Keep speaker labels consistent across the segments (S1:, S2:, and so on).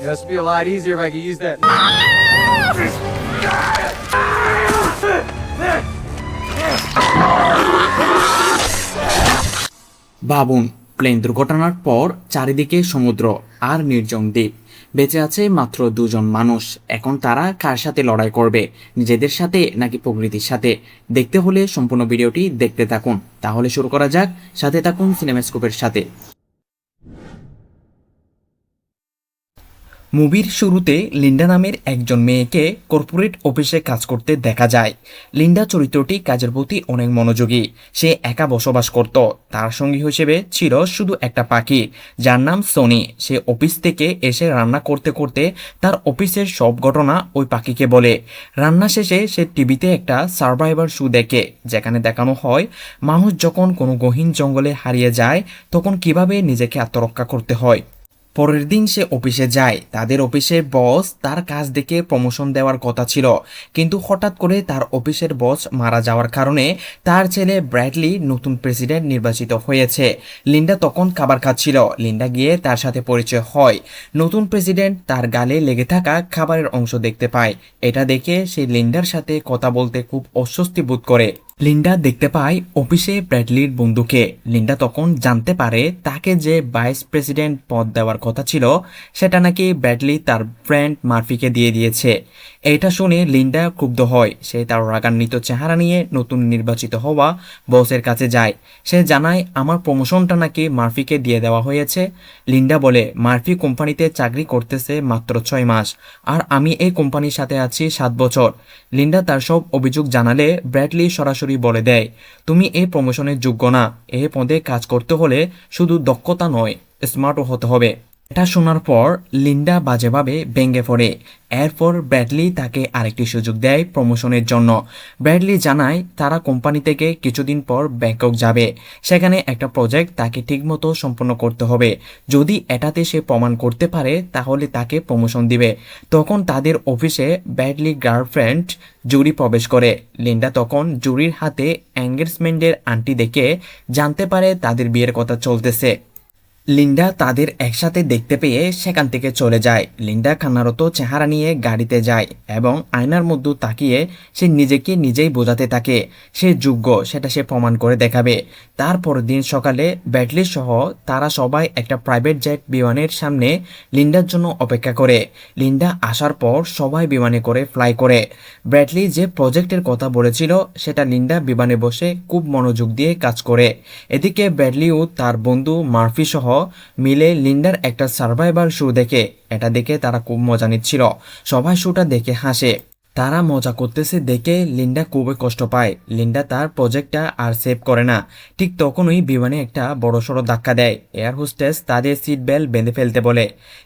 S1: This would be a lot easier if I could use that.
S2: ভাবুন, plane দুর্ঘটনার পর চারিদিকে সমুদ্র আর নির্জন দ্বীপ, বেঁচে আছে মাত্র দুজন মানুষ। এখন তারা কার সাথে লড়াই করবে, নিজেদের সাথে নাকি প্রকৃতির সাথে? দেখতে হলে সম্পূর্ণ ভিডিওটি দেখতে থাকুন। তাহলে শুরু করা যাক, সাথে থাকুন সিনেমাস্কোপের সাথে। মুভির শুরুতে লিন্ডা নামের একজন মেয়েকে কর্পোরেট অফিসে কাজ করতে দেখা যায়। লিন্ডা চরিত্রটি কাজের প্রতি অনেক মনোযোগী। সে একা বসবাস করত। তার সঙ্গী হিসেবে ছিল শুধু একটা পাখি, যার নাম সোনি। সে অফিস থেকে এসে রান্না করতে করতে তার অফিসের সব ঘটনা ওই পাখিকে বলে। রান্না শেষে সে টিভিতে একটা সার্ভাইভার শো দেখে, যেখানে দেখানো হয় মানুষ যখন কোনো গহীন জঙ্গলে হারিয়ে যায় তখন কিভাবে নিজেকে আত্মরক্ষা করতে হয়। পরের দিন সে অফিসে যায়। তাদের অফিসের বস তার কাজ দেখে প্রমোশন দেওয়ার কথা ছিল, কিন্তু হঠাৎ করে তার অফিসের বস মারা যাওয়ার কারণে তার ছেলে ব্র্যাডলি নতুন প্রেসিডেন্ট নির্বাচিত হয়েছে। লিন্ডা তখন খাবার খাচ্ছিল। লিন্ডা গিয়ে তার সাথে পরিচয় হয়। নতুন প্রেসিডেন্ট তার গালে লেগে থাকা খাবারের অংশ দেখতে পায়। এটা দেখে সে লিন্ডার সাথে কথা বলতে খুব অস্বস্তি বোধ করে। লিন্ডা দেখতে পায় অফিসে ব্র্যাডলির বন্ধুকে। লিন্ডা তখন জানতে পারে তাকে যে ভাইস প্রেসিডেন্ট পদ দেওয়ার কথা ছিল সেটা নাকি ব্র্যাডলি তার ফ্রেন্ড মার্ফিকে দিয়ে দিয়েছে। এটা শুনে লিন্ডা ক্ষুব্ধ হয়। সে তার রাগান্বিত চেহারা নিয়ে নতুন নির্বাচিত হওয়া বসের কাছে যায়। সে জানায় আমার প্রমোশনটা নাকি মার্ফিকে দিয়ে দেওয়া হয়েছে। লিন্ডা বলে মার্ফি কোম্পানিতে চাকরি করতেছে মাত্র 6 মাস, আর আমি এই কোম্পানির সাথে আছি 7 বছর। লিন্ডা তার সব অভিযোগ জানালে ব্র্যাডলি সরাসরি বলে দেয়, তুমি এই প্রমোশনের যোগ্য না। এই পদে কাজ করতে হলে শুধু দক্ষতা নয়, স্মার্টও হতে হবে। এটা শোনার পর লিন্ডা বাজেভাবে ভেঙে পড়ে। এরপর ব্র্যাডলি তাকে আরেকটি সুযোগ দেয় প্রমোশনের জন্য। ব্র্যাডলি জানায় তারা কোম্পানি থেকে কিছুদিন পর ব্যাংকক যাবে। সেখানে একটা প্রজেক্ট তাকে ঠিকমতো সম্পন্ন করতে হবে। যদি এটাতে সে প্রমাণ করতে পারে তাহলে তাকে প্রমোশন দিবে। তখন তাদের অফিসে ব্র্যাডলি গার্লফ্রেন্ড জুরি প্রবেশ করে। লিন্ডা তখন জুরির হাতে এঙ্গেজমেন্টের আংটি দেখে জানতে পারে তাদের বিয়ের কথা চলতেছে। লিন্ডা তাদের একসাথে দেখতে পেয়ে সেখান থেকে চলে যায়। লিন্ডা কান্নারত চেহারা নিয়ে গাড়িতে যায় এবং আয়নার মধ্যে তাকিয়ে সে নিজেকে নিজেই বোঝাতে থাকে সে যোগ্য, সেটা সে প্রমাণ করে দেখাবে। তারপর দিন সকালে ব্র্যাডলি সহ তারা সবাই একটা প্রাইভেট জেট বিমানের সামনে লিন্ডার জন্য অপেক্ষা করে। লিন্ডা আসার পর সবাই বিমানে করে ফ্লাই করে। ব্র্যাডলি যে প্রজেক্টের কথা বলেছিল সেটা লিন্ডা বিমানে বসে খুব মনোযোগ দিয়ে কাজ করে। এদিকে ব্র্যাডলিও তার বন্ধু মার্ফি সহ মিলে লিন্ডার একটা সার্ভাইভার শো দেখে। এটা দেখে তারা খুব মজা নিচ্ছিল। সবাই শোটা দেখে হাসে। তারা মজা করতেছে দেখে লিন্ডা খুবই কষ্ট পায়। লিন্ডা তার প্রজেক্টটা আর সেভ করে না। ঠিক তখনই বিমানে একটা বড়সড় ধাক্কা দেয়। এয়ার হোস্টেস তাদের সিট বেল্ট বেঁধে ফেলতে বলে।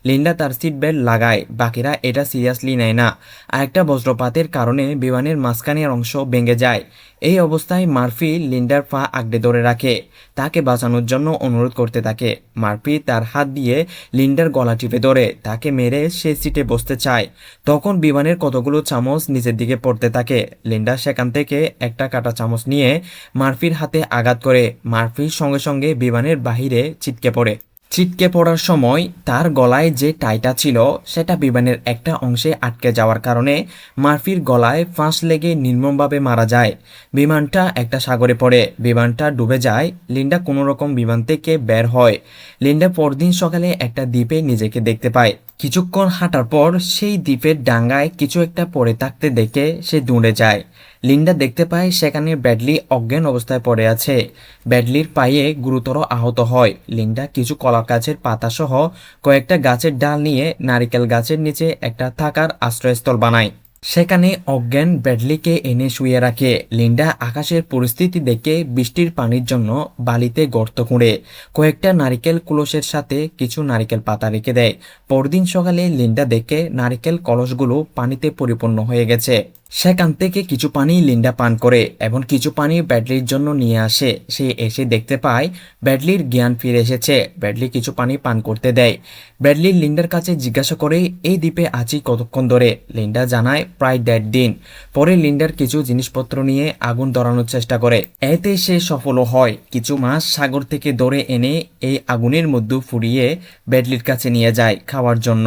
S2: লিন্ডা তার সিট বেল্ট লাগায়। বাকিরা এটা সিরিয়াসলি নেয় না। আর একটা বজ্রপাতের কারণে বিমানের মাঝখানের অংশ ভেঙে যায়। এই অবস্থায় মার্ফি লিন্ডার পা আঁকড়ে ধরে রাখে, তাকে বাঁচানোর জন্য অনুরোধ করতে থাকে। মার্ফি তার হাত দিয়ে লিন্ডার গলা টিপে ধরে তাকে মেরে সে সিটে বসতে চায়। তখন বিমানের কতগুলো চামচ নিচের দিকে পড়তে থাকে। লিন্ডা সেখান থেকে একটা কাঁটা চামচ নিয়ে মার্ফির হাতে আঘাত করে। মার্ফির সঙ্গে সঙ্গে বিমানের বাহিরে ছিটকে পড়ে। ছিটকে পড়ার সময় তার গলায় যে টাইটা ছিল সেটা বিমানের একটা অংশে আটকে যাওয়ার কারণে মার্ফির গলায় ফাঁস লেগে নির্মমভাবে মারা যায়। বিমানটা একটা সাগরে পড়ে। বিমানটা ডুবে যায়। লিন্ডা কোনো রকম বিমান থেকে বের হয়। লিন্ডা পরদিন সকালে একটা দ্বীপে নিজেকে দেখতে পায়। কিছুক্ষণ হাঁটার পর সেই দ্বীপের ডাঙ্গায় কিছু একটা পড়ে থাকতে দেখে সে দৌড়ে যায়। লিন্ডা দেখতে পায় সেখানে ব্র্যাডলি অজ্ঞান অবস্থায় পড়ে আছে। ব্র্যাডলির পায়ে গুরুতর আহত হয়। লিন্ডা কিছু কলা গাছের পাতা সহ কয়েকটা গাছের ডাল নিয়ে নারিকেল গাছের নিচে একটা থাকার আশ্রয়স্থল বানায়। সেখানে অজ্ঞান ব্র্যাডলিকে এনে শুয়ে রাখে। লিন্ডা আকাশের পরিস্থিতি দেখে বৃষ্টির পানির জন্য বালিতে গর্ত খুঁড়ে কয়েকটা নারিকেল কলসের সাথে কিছু নারিকেল পাতা রেখে দেয়। পরদিন সকালে লিন্ডা দেখে নারিকেল কলসগুলো পানিতে পরিপূর্ণ হয়ে গেছে। সেখান থেকে কিছু পানি লিন্ডা পান করে এবং কিছু পানি ব্র্যাডলির জন্য নিয়ে আসে। সে এসে দেখতে পায় ব্র্যাডলির জ্ঞান ফিরে এসেছে। ব্র্যাডলি কিছু পানি পান করতে দেয়। ব্র্যাডলি লিন্ডার কাছে জিজ্ঞাসা করে এই দ্বীপে আছি কতক্ষণ ধরে। লিন্ডা জানায় প্রায় 1.5 দিন পরে লিন্ডার কিছু জিনিসপত্র নিয়ে আগুন ধরানোর চেষ্টা করে। এতে সে সফলও হয়। কিছু মাছ সাগর থেকে ধরে এনে এই আগুনের মধ্যে ফুরিয়ে ব্র্যাডলির কাছে নিয়ে যায় খাওয়ার জন্য,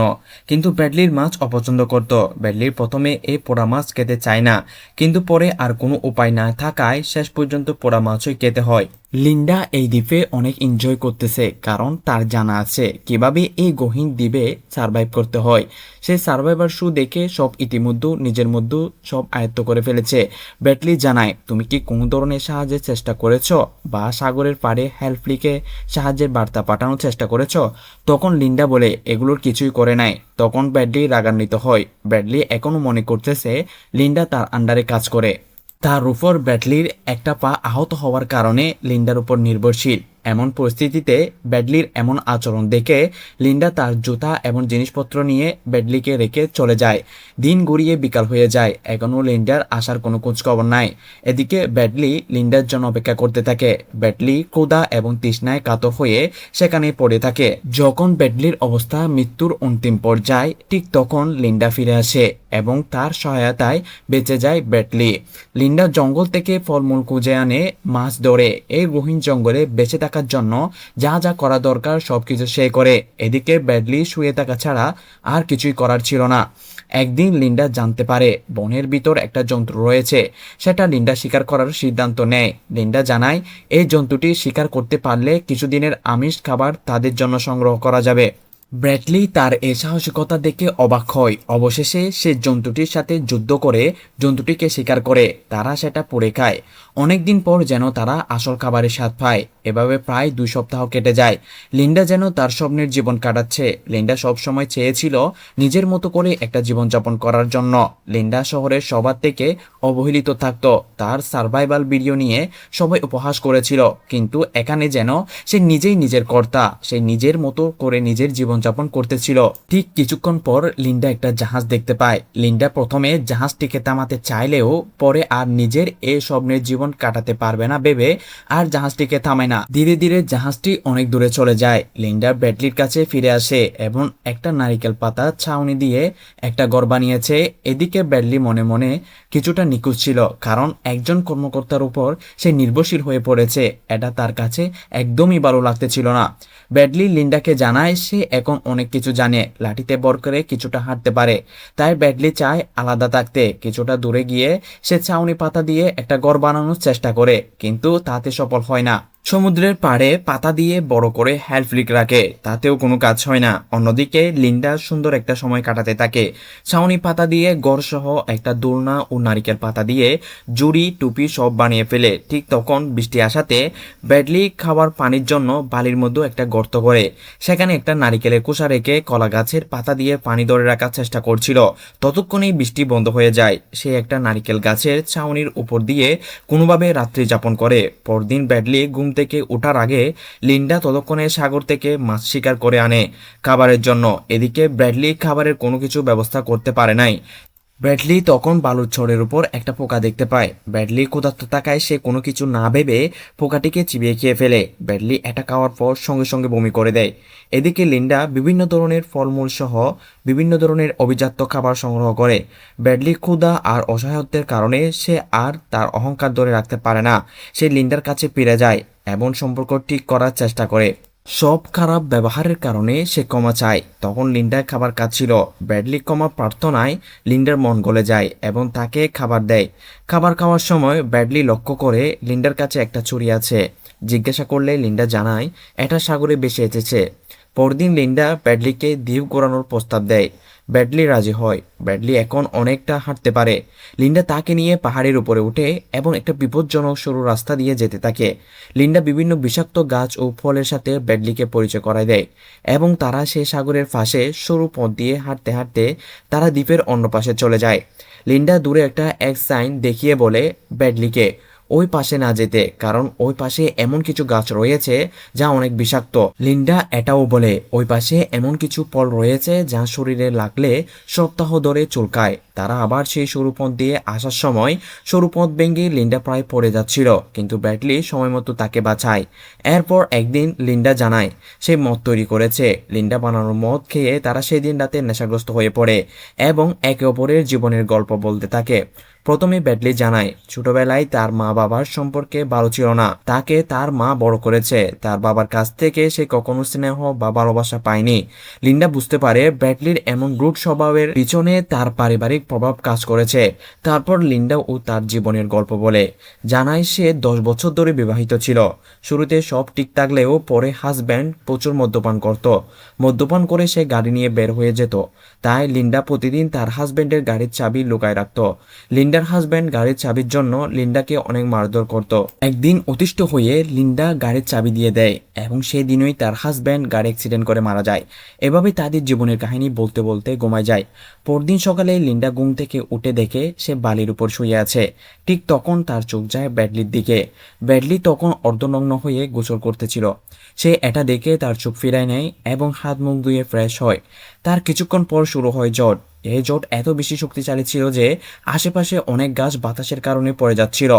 S2: কিন্তু ব্র্যাডলির মাছ অপছন্দ করত। ব্র্যাডলির প্রথমে এই পোড়া মাছ খেতে চায় না, কিন্তু পরে আর কোনো উপায় না থাকায় শেষ পর্যন্ত পোড়া মাছই খেতে হয়। লিন্ডা এই দ্বীপে অনেক এনজয় করতেছে, কারণ তার জানা আছে কিভাবে এই গহীন দ্বীপে সার্ভাইভ করতে হয়। সে সার্ভাইভার শো দেখে সব ইতিমধ্যে নিজের মধ্যে সব আয়ত্ত করে ফেলেছে। ব্র্যাডলি জানায়, তুমি কি কোনো ধরনের সাহায্যের চেষ্টা করেছো বা সাগরের পাড়ে হেল্পলিকে সাহায্যের বার্তা পাঠানোর চেষ্টা করেছো? তখন লিন্ডা বলে এগুলোর কিছুই করে নাই। তখন ব্র্যাডলি রাগান্বিত হয়। ব্র্যাডলি এখনও মনে করতেছে লিন্ডা তার আন্ডারে কাজ করে। তার উপর ব্র্যাডলির একটা পা আহত হওয়ার কারণে লিন্ডার উপর নির্ভরশীল। এমন পরিস্থিতিতে ব্র্যাডলির এমন আচরণ দেখে লিন্ডা তার জুতা এবং জিনিসপত্র নিয়ে ব্র্যাডলিকে রেখে চলে যায়। দিন গড়িয়ে বিকাল হয়ে যায়, এখনও লিন্ডার আসার কোনো খোঁজখবর নাই। এদিকে ব্র্যাডলি লিন্ডার জন্য অপেক্ষা করতে থাকে। ব্র্যাডলি ক্ষুধা এবং তৃষ্ণায় কাতর হয়ে সেখানে পড়ে থাকে। যখন ব্র্যাডলির অবস্থা মৃত্যুর অন্তিম পর্যায়ে, ঠিক তখন লিন্ডা ফিরে আসে এবং তার সহায়তায় বেঁচে যায় ব্র্যাডলি। লিন্ডা জঙ্গল থেকে ফলমূল খুঁজে আনে, মাছ ধরে। এই গহীন জঙ্গলে বেঁচে থাকার জন্য যা যা করা দরকার সবকিছু সে করে। এদিকে ব্র্যাডলি শুয়ে থাকা ছাড়া আর কিছুই করার ছিল না। একদিন লিন্ডা জানতে পারে বনের ভিতর একটা জন্তু রয়েছে। সেটা লিন্ডা শিকার করার সিদ্ধান্ত নেয়। লিন্ডা জানায় এই জন্তুটি শিকার করতে পারলে কিছুদিনের আমিষ খাবার তাদের জন্য সংগ্রহ করা যাবে। ব্র্যাডলি তার এই সাহসিকতা দেখে অবাক হয়। অবশেষে সে জন্তুটির সাথে যুদ্ধ করে জন্তুটিকে শিকার করে। তারা সেটা পুড়ে খায়। অনেকদিন পর যেন তারা আসল খাবারের স্বাদ পায়। এভাবে প্রায় 2 সপ্তাহ কেটে যায়। লিন্ডা যেন তার স্বপ্নের জীবন কাটাচ্ছে। লিন্ডা সবসময় চেয়েছিল নিজের মতো করে একটা জীবনযাপন করার জন্য। লিন্ডা শহরের সবার থেকে অবহেলিত থাকত। তার সার্ভাইভাল ভিডিও নিয়ে সবাই উপহাস করেছিল, কিন্তু এখানে যেন সে নিজেই নিজের কর্তা। সে নিজের মতো করে নিজের জীবনযাপন করতেছিল। ঠিক কিছুক্ষণ পর লিন্ডা একটা জাহাজ দেখতে পায়। লিন্ডা প্রথমে জাহাজটিকে থামাতে চাইলেও পরে আর নিজের এই স্বপ্নের জীবন কাটাতে পারবে না ভেবে আর জাহাজটিকে থামায় না। ধীরে ধীরে জাহাজটি অনেক দূরে চলে যায়। লিন্ডা ব্র্যাডলির কাছে ফিরে আসে এবং একটা নারিকেল পাতা ছাউনি দিয়ে একটা ঘর বানিয়েছে। এদিকে ব্র্যাডলি মনে মনে কিছুটা নিখুঁত ছিল, কারণ একজন কর্মকর্তার উপর সে নির্ভরশীল হয়ে পড়েছে। এটা তার কাছে একদমই ভালো লাগতেছিল না। ব্র্যাডলি লিন্ডাকে জানায় সে এখন অনেক কিছু জানে, লাঠিতে ভর করে কিছুটা হাঁটতে পারে। তাই ব্র্যাডলি চায় আলাদা থাকতে। কিছুটা দূরে গিয়ে সে ছাউনি পাতা দিয়ে একটা ঘর বানানোর চেষ্টা করে, কিন্তু তাতে সফল হয় না। সমুদ্রের পাড়ে পাতা দিয়ে বড় করে হেল্পলিক রাখে, তাতেও কোনো কাজ হয় না। অন্যদিকে লিন্ডা সুন্দর একটা সময় কাটাতে থাকে। ছাউনি পাতা দিয়ে গড় সহ একটা দোলনা ও নারিকেল পাতা দিয়ে জুড়ি টুপি সব বানিয়ে ফেলে। ঠিক তখন বৃষ্টি আসাতে ব্র্যাডলি খাবার পানির জন্য বালির মধ্যে একটা গর্ত করে সেখানে একটা নারিকেলের খোসা রেখে কলা গাছের পাতা দিয়ে পানি ধরে রাখার চেষ্টা করছিল। ততক্ষণেই বৃষ্টি বন্ধ হয়ে যায়। সে একটা নারিকেল গাছের ছাউনির উপর দিয়ে কোনোভাবে রাত্রি যাপন করে। পরদিন ব্র্যাডলি ঘুম থেকে ওঠার আগে লিন্ডা ততক্ষণে সাগর থেকে মাছ শিকার করে আনে খাবারের জন্য। এদিকে ব্র্যাডলি খাবারের কোনো কিছু ব্যবস্থা করতে পারে নাই। ব্র্যাডলি তখন বালুর ছড়ের উপর একটা পোকা দেখতে পায়। ব্র্যাডলি ক্ষুধার্ত থাকায় সে কোনো কিছু না ভেবে পোকাটিকে চিবিয়ে খেয়ে ফেলে। ব্র্যাডলি এটা খাওয়ার পর সঙ্গে সঙ্গে বমি করে দেয়। এদিকে লিন্ডা বিভিন্ন ধরনের ফলমূল সহ বিভিন্ন ধরনের অভিজাত খাবার সংগ্রহ করে। ব্র্যাডলি ক্ষুধা আর অসহায়ত্বের কারণে সে আর তার অহংকার ধরে রাখতে পারে না। সে লিন্ডার কাছে ফিরে যায় এবং সম্পর্ক ঠিক করার চেষ্টা করে। সব খারাপ ব্যবহারের কারণে সে ক্ষমা চায়। তখন লিন্ডার খাবার খাচ্ছিল। ব্র্যাডলি ক্ষমা প্রার্থনায় লিন্ডার মন গলে যায় এবং তাকে খাবার দেয়। খাবার খাওয়ার সময় ব্র্যাডলি লক্ষ্য করে লিন্ডার কাছে একটা ছুরি আছে। জিজ্ঞাসা করলে লিন্ডা জানায় এটা সাগরে ভেসে এসেছে। পরদিন লিন্ডা ব্র্যাডলিকে দ্বীপ ঘোরানোর প্রস্তাব দেয়। ব্র্যাডলি রাজি হয়। ব্র্যাডলি এখন অনেকটা হাঁটতে পারে। লিন্ডা তাকে নিয়ে পাহাড়ের উপরে উঠে এবং একটা বিপজ্জনক সরু রাস্তা দিয়ে যেতে থাকে। লিন্ডা বিভিন্ন বিষাক্ত গাছ ও ফলের সাথে ব্র্যাডলিকে পরিচয় করায় দেয় এবং তারা সে সাগরের পাশে সরু পথ দিয়ে হাঁটতে হাঁটতে তারা দ্বীপের অন্য পাশে চলে যায়। লিন্ডা দূরে একটা এক সাইন দেখিয়ে বলে ব্র্যাডলিকে ওই পাশে না যেতে, কারণ ওই পাশে এমন কিছু গাছ রয়েছে যা অনেক বিষাক্ত। লিন্ডা এটাও বলে ওই পাশে এমন কিছু ফল রয়েছে যা শরীরে লাগলে সপ্তাহ ধরে চুলকায়। তারা আবার সেই সরু পথ দিয়ে আসার সময় সরু পথ ভেঙে লিন্ডা প্রায় পড়ে যাচ্ছিল, কিন্তু ব্র্যাডলি সময় মতো তাকে বাঁচায়। এরপর একদিন লিন্ডা জানায় সে মদ তৈরি করেছে। লিন্ডা বানানোর মদ খেয়ে তারা সেদিন রাতে নেশাগ্রস্ত হয়ে পড়ে এবং একে অপরের জীবনের গল্প বলতে থাকে। প্রথমে ব্র্যাডলি জানায় ছোটবেলায় তার মা বাবার সম্পর্কে ভালো ছিল না, তাকে তার মা বড় করেছে, তার বাবার কাছ থেকে সে কখনো স্নেহ বা ভালোবাসা পায়নি। লিন্ডা বুঝতে পারে ব্র্যাডলির এমন রুড স্বভাবের পিছনে তার পারিবারিক প্রভাব কাজ করেছে। তারপর লিন্ডা ও তার জীবনের গল্প বলে, জানায় সে 10 বছর ধরে বিবাহিত ছিল। শুরুতে সব ঠিক থাকলেও পরে হাজব্যান্ড প্রচুর মদ্যপান করত। মদ্যপান করে সে গাড়ি নিয়ে বের হয়ে যেত, তাই লিন্ডা প্রতিদিন তার হাজব্যান্ডের গাড়ির চাবি লুকায় রাখত। লিন্ডার হাজব্যান্ড গাড়ির চাবির জন্য লিন্ডাকে অনেক মারধর করত। একদিন অতিষ্ঠ হয়ে লিন্ডা গাড়ির চাবি দিয়ে দেয় এবং সেই দিনই তার হাজব্যান্ড গাড়ি অ্যাক্সিডেন্ট করে মারা যায়। এভাবে তাদের জীবনের কাহিনী বলতে বলতে ঘুমায় যায়। পরদিন সকালে লিন্ডা ঘুম থেকে উঠে দেখে সে বালির উপর শুয়ে আছে। ঠিক তখন তার চোখ যায় ব্র্যাডলির দিকে। ব্র্যাডলি তখন অর্ধনগ্ন হয়ে গোসল করতেছিল। সে এটা দেখে তার চোখ ফিরায় নেয় এবং হাত মুখ ধুয়ে ফ্রেশ হয়। তার কিছুক্ষণ পর শুরু হয় ঝড়। এই ঝড় এত বেশি শক্তিশালী ছিল যে আশেপাশে অনেক গাছ বাতাসের কারণে পড়ে যাচ্ছিল।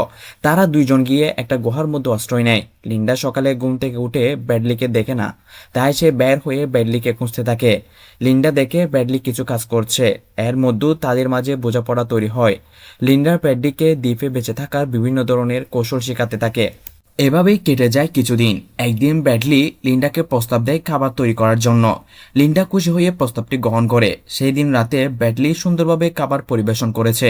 S2: তারা দুইজন গিয়ে একটা গুহার মধ্যে আশ্রয় নেয়। লিন্ডা সকালে ঘুম থেকে উঠে ব্র্যাডলিকে দেখে না, তাই সে বের হয়ে ব্র্যাডলিকে খুঁজতে থাকে। লিন্ডা দেখে ব্র্যাডলি কিছু কাজ করছে, এর মধ্যেও তাদের মাঝে বোঝাপড়া তৈরি হয়। লিন্ডার ব্র্যাডলিকে দ্বীপে বেঁচে থাকার বিভিন্ন ধরনের কৌশল শেখাতে থাকে। এভাবেই কেটে যায় কিছুদিন। একদিন ব্র্যাডলি লিন্ডাকে প্রস্তাব দেয় খাবার তৈরি করার জন্য। লিন্ডা খুশি হয়ে প্রস্তাবটি গ্রহণ করে। সেই দিন রাতে ব্র্যাডলি সুন্দরভাবে খাবার পরিবেশন করেছে।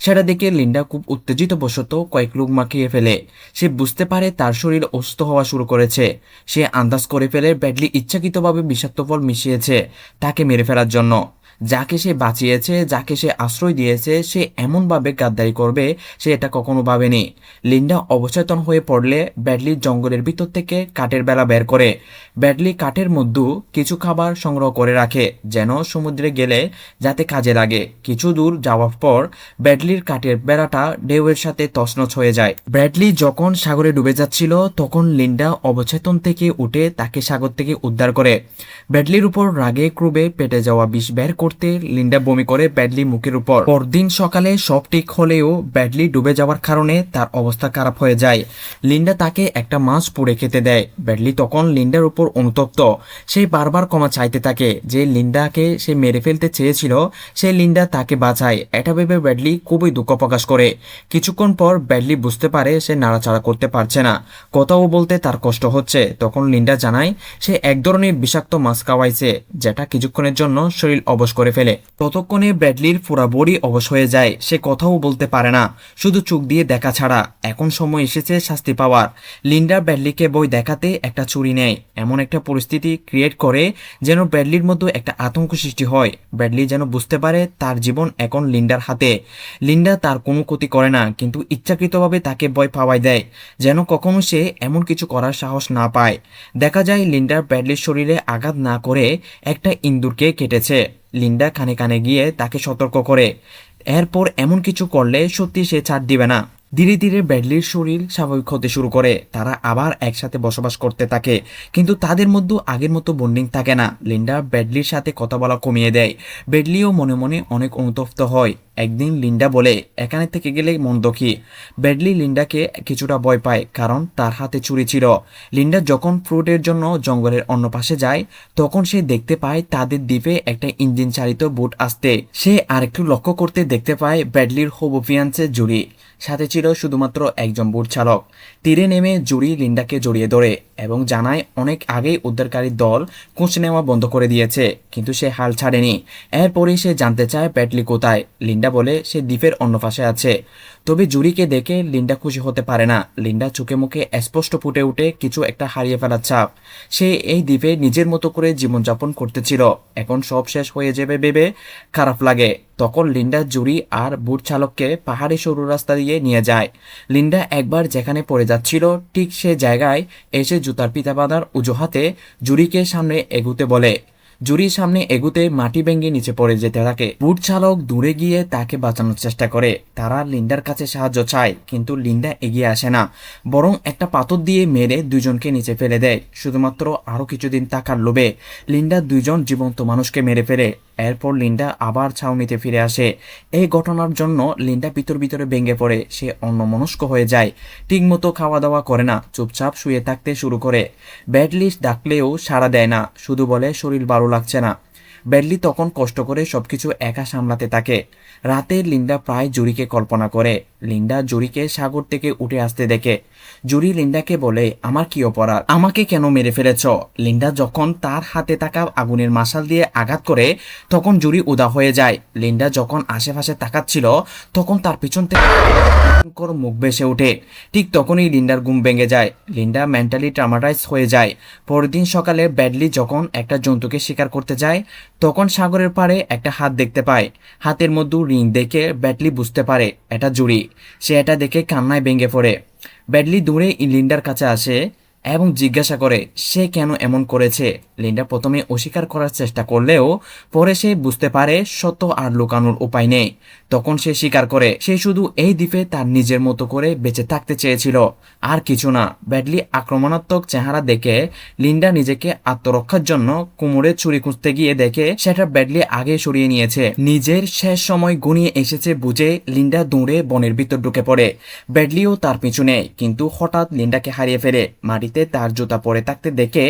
S2: সেটা দেখে লিন্ডা খুব উত্তেজিত বশত কয়েক লুকমা খেয়ে ফেলে। সে বুঝতে পারে তার শরীর অসুস্থ হওয়া শুরু করেছে। সে আন্দাজ করে ফেলে ব্র্যাডলি ইচ্ছাকৃতভাবে বিষাক্ত ফল মিশিয়েছে তাকে মেরে ফেলার জন্য। যাকে সে বাঁচিয়েছে, যাকে সে আশ্রয় দিয়েছে, সে এমনভাবে গাদ্দারি করবে সে এটা কখনো ভাবেনি। লিন্ডা অবচেতন হয়ে পড়লে ব্র্যাডলি জঙ্গলের ভিতর থেকে কাঠের বেড়া বের করে। ব্র্যাডলি কাঠের মধ্যে কিছু খাবার সংগ্রহ করে রাখে যেন সমুদ্রে গেলে যাতে কাজে লাগে। কিছু দূর যাওয়ার পর ব্র্যাডলির কাঠের বেড়াটা ঢেউয়ের সাথে তছনছ হয়ে যায়। ব্র্যাডলি যখন সাগরে ডুবে যাচ্ছিল তখন লিন্ডা অবচেতন থেকে উঠে তাকে সাগর থেকে উদ্ধার করে। ব্র্যাডলির উপর রাগে ক্রুবে পেটে যাওয়া বিষ বের করতে লিন্ডা বমি করে ব্র্যাডলি মুখের উপর। পরদিন সকালে সব ঠিক হলেও ব্র্যাডলি ডুবে যাওয়ার কারণে তার অবস্থা খারাপ হয়ে যায়। লিন্ডা তাকে একটা মাছ পুড়ে খেতে দেয়। ব্র্যাডলি তখন লিন্ডার উপর অনুতপ্ত। সে বারবার ক্ষমা চাইতে থাকে যে লিন্ডাকে সে মেরে ফেলতে চেয়েছিল, সে লিন্ডা তাকে বাঁচায়। এটা ভেবে ব্র্যাডলি খুবই দুঃখ প্রকাশ করে। কিছুক্ষণ পর ব্র্যাডলি বুঝতে পারে সে নাড়াচাড়া করতে পারছে না, কথাও বলতে তার কষ্ট হচ্ছে। তখন লিন্ডা জানায় সে এক ধরনের বিষাক্ত মাছ খাওয়াইছে যেটা কিছুক্ষণের জন্য শরীর অবশ করে ফেলে। ততক্ষণে ব্র্যাডলির পুরা বডি অবশ হয়ে যায়। সে কথাও বলতে পারে না, শুধু চোখ দিয়ে দেখা ছাড়া। এখন সময় এসেছে শাস্তি পাওয়ার। লিন্ডা ব্র্যাডলিকে বই দেখাতে একটা ছুরি নেয়, এমন একটা পরিস্থিতি ক্রিয়েট করে যেন ব্র্যাডলির মধ্যে একটা আতঙ্ক সৃষ্টি হয়। ব্র্যাডলি যেন বুঝতে পারে তার জীবন এখন লিন্ডার হাতে। লিন্ডা তার কোনো ক্ষতি করে না, কিন্তু ইচ্ছাকৃতভাবে তাকে ভয় পাওয়ায় দেয় যেন কখনো সে এমন কিছু করার সাহস না পায়। দেখা যায় লিন্ডার ব্র্যাডলির শরীরে আঘাত না করে একটা ইঁদুরকে কেটেছে। লিন্ডা কানে কানে গিয়ে তাকে সতর্ক করে, এরপর এমন কিছু করলে সত্যি সে ছাড় দিবে না। ধীরে ধীরে ব্র্যাডলির শরীর স্বাভাবিক হতে শুরু করে। তারা আবার একসাথে বসবাস করতে থাকে, কিন্তু তাদের মধ্যে আগের মতো বন্ডিং থাকে না। লিন্ডা ব্র্যাডলির সাথে কথা বলা কমিয়ে দেয়। ব্র্যাডলিও মনে মনে অনেক অনুতপ্ত হয়। একদিন লিন্ডা বলে এখানে থেকে গেলে মন্দ কি। ব্র্যাডলি লিন্ডাকে কিছুটা ভয় পায় কারণ তার হাতে ছুরি ছিল। লিন্ডা যখন ফ্রুটের জন্য জঙ্গলের অন্য পাশে যায় তখন সে দেখতে পায় তাদের দ্বীপে একটা ইঞ্জিন চালিত বোট আসতে। সে আরেকটু লক্ষ্য করতে দেখতে পায় ব্র্যাডলির হবু ফিয়ান্সে জুরি, সাথে ছিল শুধুমাত্র একজন বোট চালক। তীরে নেমে জুরি লিন্ডাকে জড়িয়ে ধরে এবং জানায় অনেক আগেই উদ্ধারকারী দল খোঁজ নেওয়া বন্ধ করে দিয়েছে, কিন্তু সে হাল ছাড়েনি। এরপরেই সে জানতে চায় ব্র্যাডলি কোথায়। লিন্ডা বলে সে দ্বীপের অন্য পাশে আছে। তবে জুরিকে দেখে লিন্ডা খুশি হতে পারে না। লিন্ডা চোখে মুখে স্পষ্ট ফুটে উঠে কিছু একটা হারিয়ে ফেলার ছাপ। সে এই দ্বীপে নিজের মতো করে জীবনযাপন করতেছিল, এখন সব শেষ হয়ে যাবে ভেবে খারাপ লাগে। তখন লিন্ডা জুরি আর বুট চালককে পাহাড়ি সরু রাস্তা দিয়ে নিয়ে যায়। লিন্ডা একবার যেখানে পড়ে যাচ্ছিল ঠিক সে জায়গায় এসে জুতার পিতা বাঁধার অজুহাতে জুরিকে সামনে এগুতে বলে। জুরির সামনে এগুতে মাটি ভেঙে নিচে পড়ে যেতে থাকে। বুট চালক দূরে গিয়ে তাকে বাঁচানোর চেষ্টা করে। তারা লিন্ডার কাছে সাহায্য চায়, কিন্তু লিন্ডা এগিয়ে আসে না, বরং একটা পাথর দিয়ে মেরে দুজনকে নিচে ফেলে দেয়। শুধুমাত্র আরো কিছুদিন টাকার লোভে লিন্ডা দুইজন জীবন্ত মানুষকে মেরে ফেলে। এরপর লিন্ডা আবার ছাউনিতে ফিরে আসে। এই ঘটনার জন্য লিন্ডা ভিতরে ভেঙে পড়ে। সে অন্যমনস্ক হয়ে যায়, ঠিকমতো খাওয়া দাওয়া করে না, চুপচাপ শুয়ে থাকতে শুরু করে। ব্যাডলি ডাকলেও সাড়া দেয় না, শুধু বলে শরীর ভালো লাগছে না। ব্যাডলি তখন কষ্ট করে সবকিছু একা সামলাতে থাকে। রাতে লিন্ডা প্রায় জুরিকে কল্পনা করে। লিন্ডা জুরিকে সাগর থেকে উঠে আসতে দেখে। জুরি লিন্ডাকে বলে, আমার কি অপরাধ, আমাকে কেন মেরে ফেলেছ? লিন্ডা যখন তার হাতে থাকা আগুনের মাশাল দিয়ে আঘাত করে তখন জুরি উদা হয়ে যায়। লিন্ডা যখন আশেপাশে তাকাচ্ছিল তখন তার পিছন থেকে মুখ ভেসে ওঠে। ঠিক তখনই লিন্ডার ঘুম ভেঙে যায়। লিন্ডা মেন্টালি ট্রমাটাইজ হয়ে যায়। পরের দিন সকালে ব্যাডলি যখন একটা জন্তুকে শিকার করতে যায় তখন সাগরের পাড়ে একটা হাত দেখতে পায়। হাতের মধ্যে রিং দেখে ব্যাডলি বুঝতে পারে এটা জুরি। সে এটা দেখে কান্নায় ভেঙে পড়ে। ব্যাডলি দূরে লিন্ডার কাছে আসে এবং জিজ্ঞাসা করে সে কেন এমন করেছে। লিন্ডা প্রথমে অস্বীকার করার চেষ্টা করলেও পরে সে বুঝতে পারে সত্য আর লুকানোর উপায় নেই। তখন সে স্বীকার করে সে শুধু এই দ্বীপে তার নিজের মতো করে বেঁচে থাকতে চেয়েছিল, আর কিছু না। ব্যাডলি আক্রমণাত্মক চেহারা দেখে লিন্ডা নিজেকে আত্মরক্ষার জন্য কোমরে ছুরি খুঁজতে গিয়ে দেখে সেটা ব্যাডলি আগে সরিয়ে নিয়েছে। নিজের শেষ সময় ঘনিয়ে এসেছে বুঝে লিন্ডা দৌড়ে বনের ভিতর ঢুকে পড়ে। ব্যাডলিও তার পিছু নেয়, কিন্তু হঠাৎ লিন্ডাকে হারিয়ে ফেলে। মাটিতে তার জুতা পরে থাকতে দেখে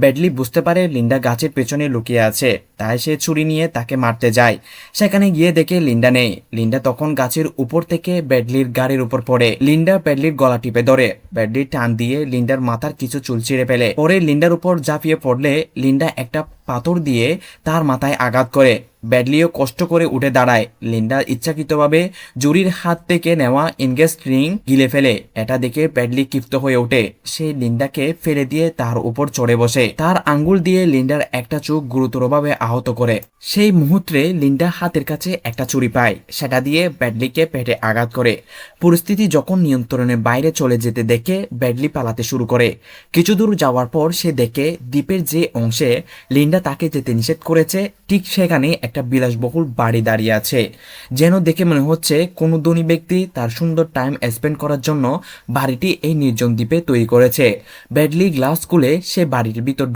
S2: ব্যাডলি বুঝতে পারে লিন্ডা গাছের পেছনে লুকিয়ে আছে। তাই সে ছুরি নিয়ে তাকে মারতে যায়। সেখানে গিয়ে দেখে লিন্ডা নেই। লিন্ডা তখন গাছের উপর থেকে ব্যাডলির গাড়ির উপর পড়ে। লিন্ডা ব্যাডলির গলা টিপে ধরে। ব্যাডলি টান দিয়ে লিন্ডার মাথার কিছু চুল ছিঁড়ে ফেলে। পরে লিন্ডার উপর ঝাঁপিয়ে পড়লে লিন্ডা একটা পাথর দিয়ে তার মাথায় আঘাত করে। ব্যাডলিও কষ্ট করে উঠে দাঁড়ায়। লিন্ডা ইচ্ছাকৃতভাবে জুরির হাত থেকে নেওয়া ইনগেজ রিং গিলে ফেলে। এটা দেখে ব্যাডলি ক্ষিপ্ত হয়ে ওঠে। সে লিন্ডাকে ফেলে দিয়ে তার উপর চড়ে বসে। তার আঙ্গুল দিয়ে লিন্ডার একটা চোখ গুরুতরভাবে আহত করে। সেই মুহূর্তে লিন্ডা হাতের কাছে একটা ছুরি পায়। সেটা দিয়ে ব্যাডলিকে পেটে আঘাত করে। পরিস্থিতি যখন নিয়ন্ত্রণের বাইরে চলে যেতে দেখে ব্যাডলি পালাতে শুরু করে। কিছু দূর যাওয়ার পর সে দেখে দ্বীপের যে অংশে লিন্ডা তাকে যেতে নিষেধ করেছে ঠিক সেখানে একটা বিলাসবহুল বাড়ি দাঁড়িয়ে আছে। যেন দেখে মনে হচ্ছে কোনো ধনী ব্যক্তি তার সুন্দর টাইম স্পেন্ড করার জন্য বাড়িটি এই নির্জন দ্বীপে তৈরি করেছে। ব্যাডলি গ্লাস খুলে সে বাড়ির ভিতর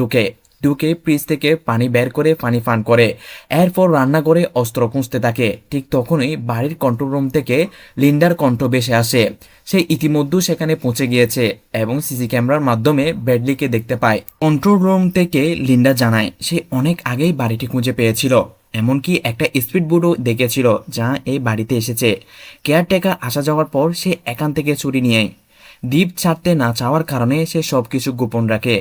S2: ঢুকে ফ্রিজ থেকে পানি বের করে পানি পান করে। এরপর রান্না করে অস্ত্র খুঁজতে থাকে। ঠিক তখনই বাড়ির কন্ট্রোল রুম থেকে লিন্ডার কণ্ঠ ভেসে আসে। সে ইতিমধ্যে সেখানে পৌঁছে গিয়েছে এবং সিসি ক্যামেরার মাধ্যমে ব্যাডলিকে দেখতে পায়। কন্ট্রোল রুম থেকে লিন্ডা জানায় সে অনেক আগেই বাড়িটি খুঁজে পেয়েছিল, এমনকি একটা স্পিড বোর্ডও দেখেছিল যা এই বাড়িতে এসেছে। কেয়ারটেকার আসা যাওয়ার পর সে এখান থেকে ছুরি নিয়ে দ্বীপ ছাড়তে না চাওয়ার কারণে সে সবকিছু গোপন রাখে।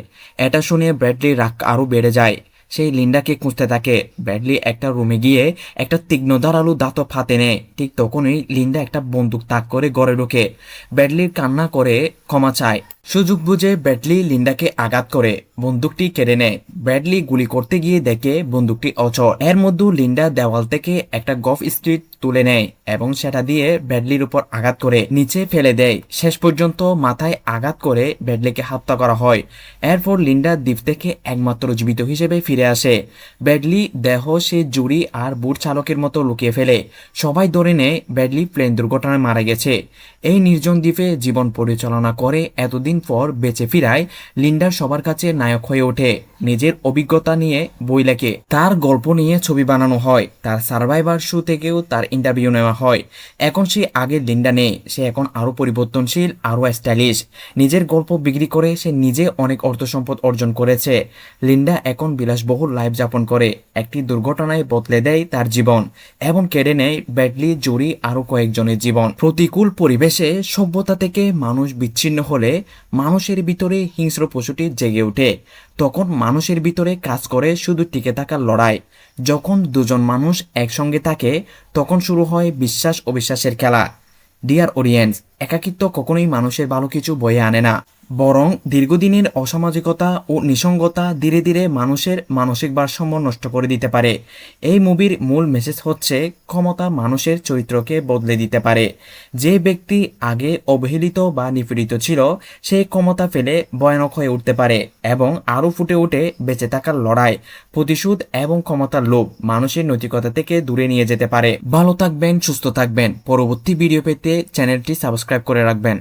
S2: এটা শুনে ব্র্যাডলির রাগ আরও বেড়ে যায়। সেই লিন্ডাকে খুঁজতে থাকে। ব্র্যাডলি একটা রুমে গিয়ে একটা তীক্ষ্ণ ধারালো দাঁতব হাতে নেয়। ঠিক তখনই লিন্ডা একটা বন্দুক তাক করে ঘরে ঢোকে। ব্র্যাডলির কান্না করে ক্ষমা চায়। সুযোগ বুঝে ব্র্যাডলি লিন্ডাকে আঘাত করে বন্দুকটি কেড়ে নেয়। ব্র্যাডলি গুলি করতে গিয়ে দেখে বন্দুকটি অচল। এর মধ্যে লিন্ডা দেওয়াল থেকে একটা গফ স্টিক তুলে নেয় এবং সেটা দিয়ে ব্র্যাডলির উপর আঘাত করে নিচে ফেলে দেয়। শেষ পর্যন্ত মাথায় আঘাত করে ব্র্যাডলিকে হত্যা করা হয়। এরপর লিন্ডা দ্বীপ থেকে একমাত্র জীবিত হিসেবে ফিরে আসে। ব্র্যাডলি দেহ সে জুরি আর বুট চালকের মতো লুকিয়ে ফেলে। সবাই ধরে নেয় ব্র্যাডলি প্লেন দুর্ঘটনায় মারা গেছে। এই নির্জন দ্বীপে জীবন পরিচালনা করে এতদিন পর বেঁচে ফিরায় লিন্ডার সবার কাছে নায়ক হয়ে ওঠে। নিজের অভিজ্ঞতা নিয়ে বই লেখে, তার গল্প নিয়ে ছবি বানানো হয়, তার সার্ভাইভার শো থেকেও তার ইন্টারভিউ নেওয়া হয়। এখন সে আগের লিন্ডা নেই, সে এখন আরো পরিবর্তনশীল, আরো স্টাইলিশ। নিজের গল্প বিক্রি করে সে নিজে অনেক অর্থ সম্পদ অর্জন করেছে। লিন্ডা এখন বিলাসবহুল লাইফ যাপন করে। একটি দুর্ঘটনায় বদলে দেয় তার জীবন এবং কেড়ে নেয় ব্র্যাডলি, জুরি আরো কয়েকজনের জীবন। প্রতিকূল পরিবেশে সভ্যতা থেকে মানুষ বিচ্ছিন্ন হলে মানুষের ভিতরে হিংস্র পশুটি জেগে ওঠে। তখন মানুষের ভিতরে কাজ করে শুধু টিকে থাকার লড়াই। যখন দুজন মানুষ একসঙ্গে থাকে তখন শুরু হয় বিশ্বাস অবিশ্বাসের খেলা। ডিয়ার অডিয়েন্স, একাকিত্ব কখনোই মানুষের ভালো কিছু বয়ে আনে না। বরং দীর্ঘদিনের অসামাজিকতা ও নিসঙ্গতা ধীরে ধীরে মানুষের মানসিক ভারসাম্য নষ্ট করে দিতে পারে। এই মুভির মূল মেসেজ হচ্ছে ক্ষমতা মানুষের চরিত্রকে বদলে দিতে পারে। যে ব্যক্তি আগে অবহেলিত বা নিপীড়িত ছিল সে ক্ষমতা ফেলে ভয়ানক হয়ে উঠতে পারে এবং আরও ফুটে ওঠে বেঁচে থাকার লড়াই, প্রতিশোধ এবং ক্ষমতার লোভ মানুষের নৈতিকতা থেকে দূরে নিয়ে যেতে পারে। ভালো থাকবেন, সুস্থ থাকবেন। পরবর্তী ভিডিও পেতে চ্যানেলটি সাবস্ক্রাইব করে রাখবেন।